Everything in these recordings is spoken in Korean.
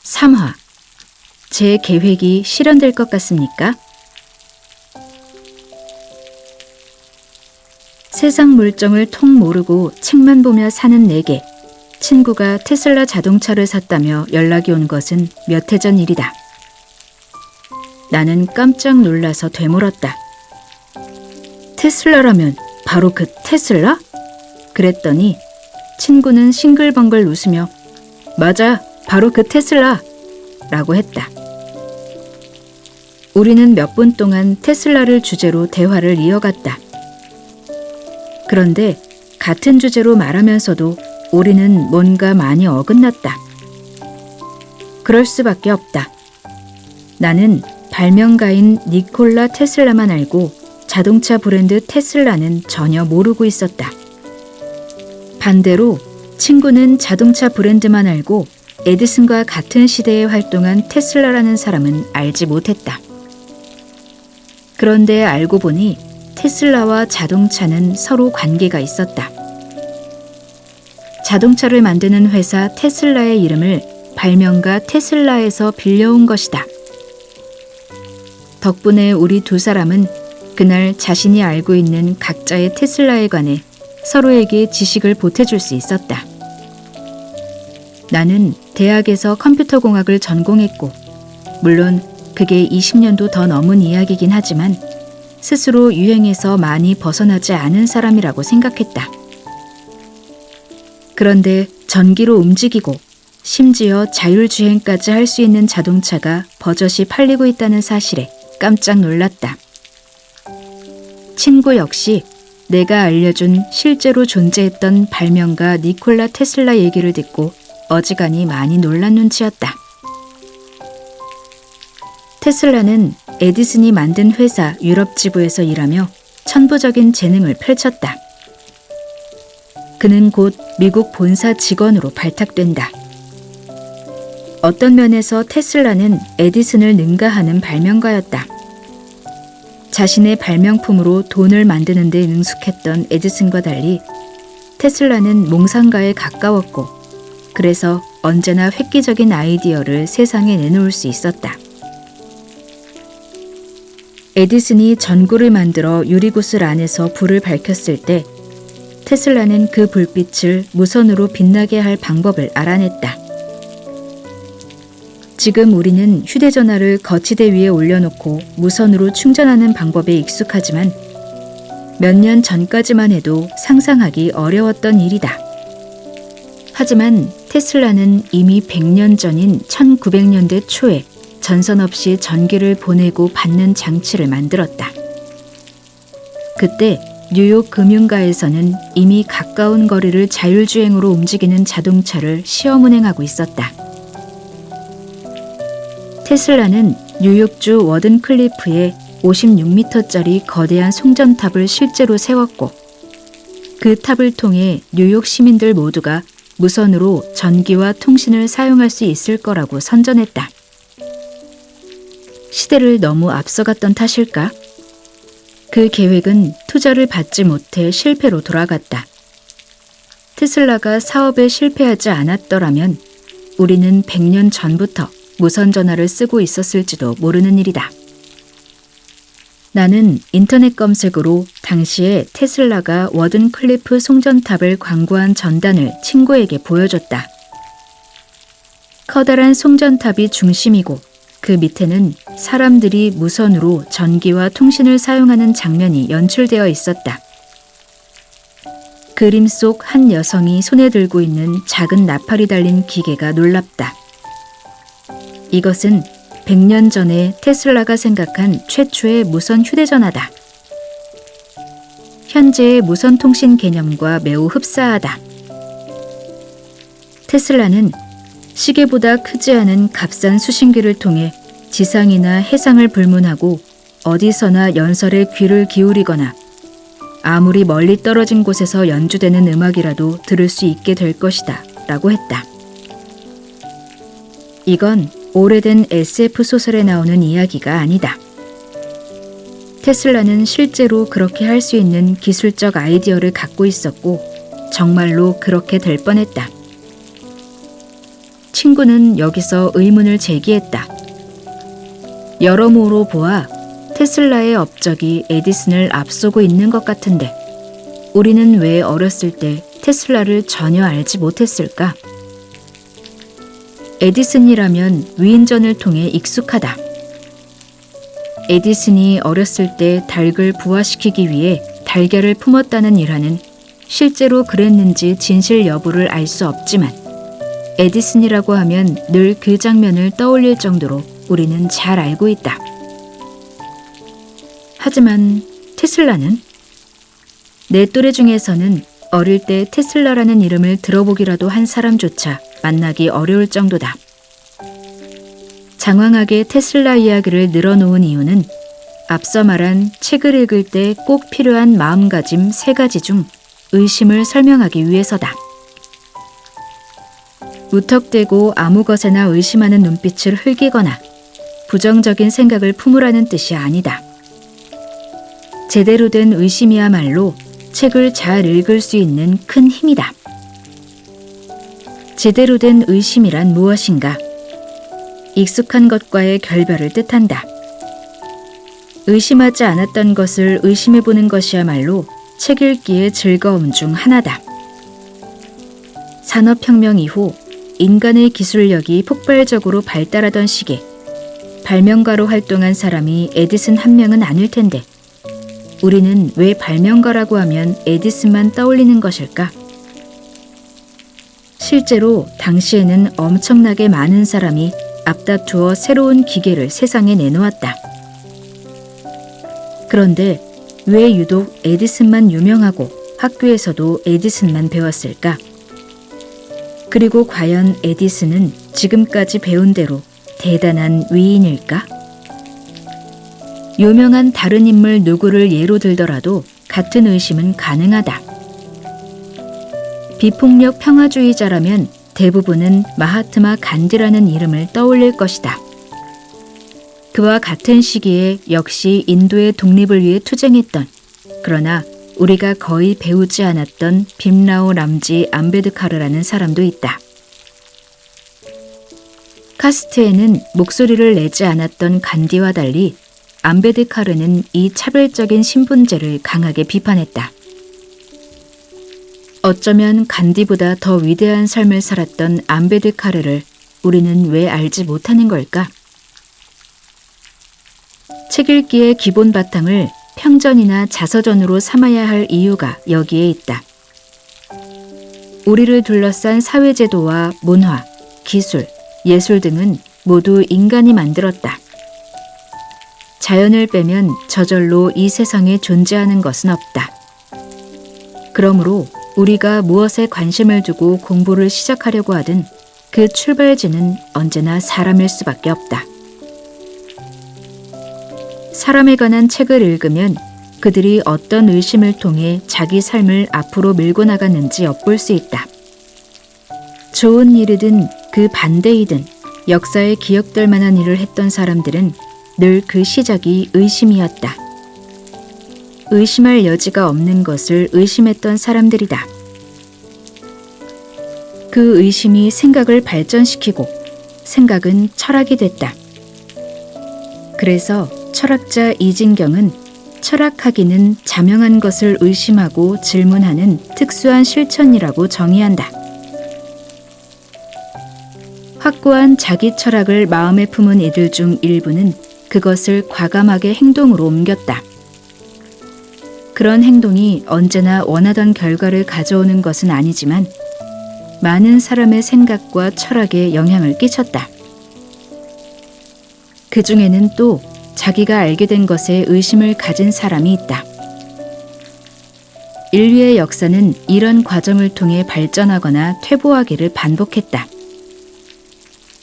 3화. 제 계획이 실현될 것 같습니까? 세상 물정을 통 모르고 책만 보며 사는 내게 친구가 테슬라 자동차를 샀다며 연락이 온 것은 몇 해 전 일이다. 나는 깜짝 놀라서 되물었다. 테슬라라면 바로 그 테슬라? 그랬더니 친구는 싱글벙글 웃으며 맞아, 바로 그 테슬라! 라고 했다. 우리는 몇 분 동안 테슬라를 주제로 대화를 이어갔다. 그런데 같은 주제로 말하면서도 우리는 뭔가 많이 어긋났다. 그럴 수밖에 없다. 나는 발명가인 니콜라 테슬라만 알고 자동차 브랜드 테슬라는 전혀 모르고 있었다. 반대로 친구는 자동차 브랜드만 알고 에디슨과 같은 시대에 활동한 테슬라라는 사람은 알지 못했다. 그런데 알고 보니 테슬라와 자동차는 서로 관계가 있었다. 자동차를 만드는 회사 테슬라의 이름을 발명가 테슬라에서 빌려온 것이다. 덕분에 우리 두 사람은 그날 자신이 알고 있는 각자의 테슬라에 관해 서로에게 지식을 보태줄 수 있었다. 나는 대학에서 컴퓨터공학을 전공했고, 물론 그게 20년도 더 넘은 이야기긴 하지만 스스로 유행에서 많이 벗어나지 않은 사람이라고 생각했다. 그런데 전기로 움직이고 심지어 자율주행까지 할 수 있는 자동차가 버젓이 팔리고 있다는 사실에 깜짝 놀랐다. 친구 역시 내가 알려준 실제로 존재했던 발명가 니콜라 테슬라 얘기를 듣고 어지간히 많이 놀란 눈치였다. 테슬라는 에디슨이 만든 회사 유럽 지부에서 일하며 천부적인 재능을 펼쳤다. 그는 곧 미국 본사 직원으로 발탁된다. 어떤 면에서 테슬라는 에디슨을 능가하는 발명가였다. 자신의 발명품으로 돈을 만드는 데 능숙했던 에디슨과 달리 테슬라는 몽상가에 가까웠고, 그래서 언제나 획기적인 아이디어를 세상에 내놓을 수 있었다. 에디슨이 전구를 만들어 유리구슬 안에서 불을 밝혔을 때 테슬라는 그 불빛을 무선으로 빛나게 할 방법을 알아냈다. 지금 우리는 휴대전화를 거치대 위에 올려놓고 무선으로 충전하는 방법에 익숙하지만 몇 년 전까지만 해도 상상하기 어려웠던 일이다. 하지만 테슬라는 이미 100년 전인 1900년대 초에 전선 없이 전기를 보내고 받는 장치를 만들었다. 그때 뉴욕 금융가에서는 이미 가까운 거리를 자율주행으로 움직이는 자동차를 시험 운행하고 있었다. 테슬라는 뉴욕주 워든클리프에 56m짜리 거대한 송전탑을 실제로 세웠고, 그 탑을 통해 뉴욕 시민들 모두가 무선으로 전기와 통신을 사용할 수 있을 거라고 선전했다. 시대를 너무 앞서갔던 탓일까? 그 계획은 투자를 받지 못해 실패로 돌아갔다. 테슬라가 사업에 실패하지 않았더라면 우리는 100년 전부터 무선 전화를 쓰고 있었을지도 모르는 일이다. 나는 인터넷 검색으로 당시에 테슬라가 워든클리프 송전탑을 광고한 전단을 친구에게 보여줬다. 커다란 송전탑이 중심이고 그 밑에는 사람들이 무선으로 전기와 통신을 사용하는 장면이 연출되어 있었다. 그림 속 한 여성이 손에 들고 있는 작은 나팔이 달린 기계가 놀랍다. 이것은 100년 전에 테슬라가 생각한 최초의 무선 휴대전화다. 현재의 무선 통신 개념과 매우 흡사하다. 테슬라는 시계보다 크지 않은 값싼 수신기를 통해 지상이나 해상을 불문하고 어디서나 연설에 귀를 기울이거나 아무리 멀리 떨어진 곳에서 연주되는 음악이라도 들을 수 있게 될 것이다 라고 했다. 이건 오래된 SF 소설에 나오는 이야기가 아니다. 테슬라는 실제로 그렇게 할 수 있는 기술적 아이디어를 갖고 있었고 정말로 그렇게 될 뻔했다. 친구는 여기서 의문을 제기했다. 여러모로 보아 테슬라의 업적이 에디슨을 앞서고 있는 것 같은데 우리는 왜 어렸을 때 테슬라를 전혀 알지 못했을까? 에디슨이라면 위인전을 통해 익숙하다. 에디슨이 어렸을 때 닭을 부화시키기 위해 달걀을 품었다는 일화는 실제로 그랬는지 진실 여부를 알 수 없지만 에디슨이라고 하면 늘 그 장면을 떠올릴 정도로 우리는 잘 알고 있다. 하지만 테슬라는? 내 또래 중에서는 어릴 때 테슬라라는 이름을 들어보기라도 한 사람조차 만나기 어려울 정도다. 장황하게 테슬라 이야기를 늘어놓은 이유는 앞서 말한 책을 읽을 때 꼭 필요한 마음가짐 3가지 중 의심을 설명하기 위해서다. 무턱대고 아무 것에나 의심하는 눈빛을 흘기거나 부정적인 생각을 품으라는 뜻이 아니다. 제대로 된 의심이야말로 책을 잘 읽을 수 있는 큰 힘이다. 제대로 된 의심이란 무엇인가? 익숙한 것과의 결별을 뜻한다. 의심하지 않았던 것을 의심해보는 것이야말로 책 읽기의 즐거움 중 하나다. 산업혁명 이후 인간의 기술력이 폭발적으로 발달하던 시기에 발명가로 활동한 사람이 에디슨 한 명은 아닐 텐데 우리는 왜 발명가라고 하면 에디슨만 떠올리는 것일까? 실제로 당시에는 엄청나게 많은 사람이 앞다투어 새로운 기계를 세상에 내놓았다. 그런데 왜 유독 에디슨만 유명하고 학교에서도 에디슨만 배웠을까? 그리고 과연 에디슨은 지금까지 배운 대로 대단한 위인일까? 유명한 다른 인물 누구를 예로 들더라도 같은 의심은 가능하다. 비폭력 평화주의자라면 대부분은 마하트마 간디라는 이름을 떠올릴 것이다. 그와 같은 시기에 역시 인도의 독립을 위해 투쟁했던, 그러나 우리가 거의 배우지 않았던 빔라오 람지 암베드카르라는 사람도 있다. 카스트에는 목소리를 내지 않았던 간디와 달리 암베드카르는 이 차별적인 신분제를 강하게 비판했다. 어쩌면 간디보다 더 위대한 삶을 살았던 암베드카르를 우리는 왜 알지 못하는 걸까? 책 읽기의 기본 바탕을 평전이나 자서전으로 삼아야 할 이유가 여기에 있다. 우리를 둘러싼 사회제도와 문화, 기술, 예술 등은 모두 인간이 만들었다. 자연을 빼면 저절로 이 세상에 존재하는 것은 없다. 그러므로 우리가 무엇에 관심을 두고 공부를 시작하려고 하든 그 출발지는 언제나 사람일 수밖에 없다. 사람에 관한 책을 읽으면 그들이 어떤 의심을 통해 자기 삶을 앞으로 밀고 나갔는지 엿볼 수 있다. 좋은 일이든 그 반대이든 역사에 기억될 만한 일을 했던 사람들은 늘 그 시작이 의심이었다. 의심할 여지가 없는 것을 의심했던 사람들이다. 그 의심이 생각을 발전시키고 생각은 철학이 됐다. 그래서 철학자 이진경은 철학하기는 자명한 것을 의심하고 질문하는 특수한 실천이라고 정의한다. 확고한 자기 철학을 마음에 품은 이들 중 일부는 그것을 과감하게 행동으로 옮겼다. 그런 행동이 언제나 원하던 결과를 가져오는 것은 아니지만 많은 사람의 생각과 철학에 영향을 끼쳤다. 그 중에는 또 자기가 알게 된 것에 의심을 가진 사람이 있다. 인류의 역사는 이런 과정을 통해 발전하거나 퇴보하기를 반복했다.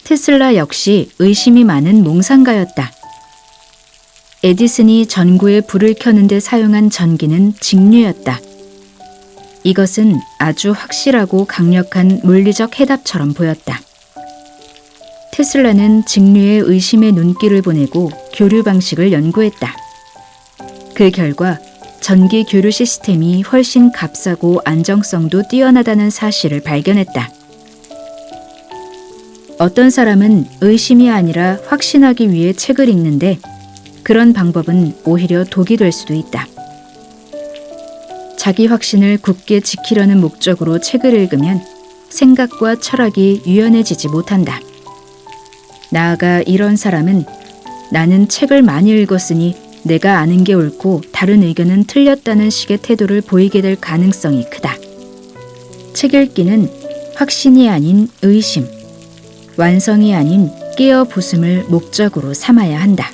테슬라 역시 의심이 많은 몽상가였다. 에디슨이 전구에 불을 켜는데 사용한 전기는 직류였다. 이것은 아주 확실하고 강력한 물리적 해답처럼 보였다. 테슬라는 직류에 의심의 눈길을 보내고 교류 방식을 연구했다. 그 결과 전기 교류 시스템이 훨씬 값싸고 안정성도 뛰어나다는 사실을 발견했다. 어떤 사람은 의심이 아니라 확신하기 위해 책을 읽는데 그런 방법은 오히려 독이 될 수도 있다. 자기 확신을 굳게 지키려는 목적으로 책을 읽으면 생각과 철학이 유연해지지 못한다. 나아가 이런 사람은 나는 책을 많이 읽었으니 내가 아는 게 옳고 다른 의견은 틀렸다는 식의 태도를 보이게 될 가능성이 크다. 책 읽기는 확신이 아닌 의심, 완성이 아닌 깨어 부숨을 목적으로 삼아야 한다.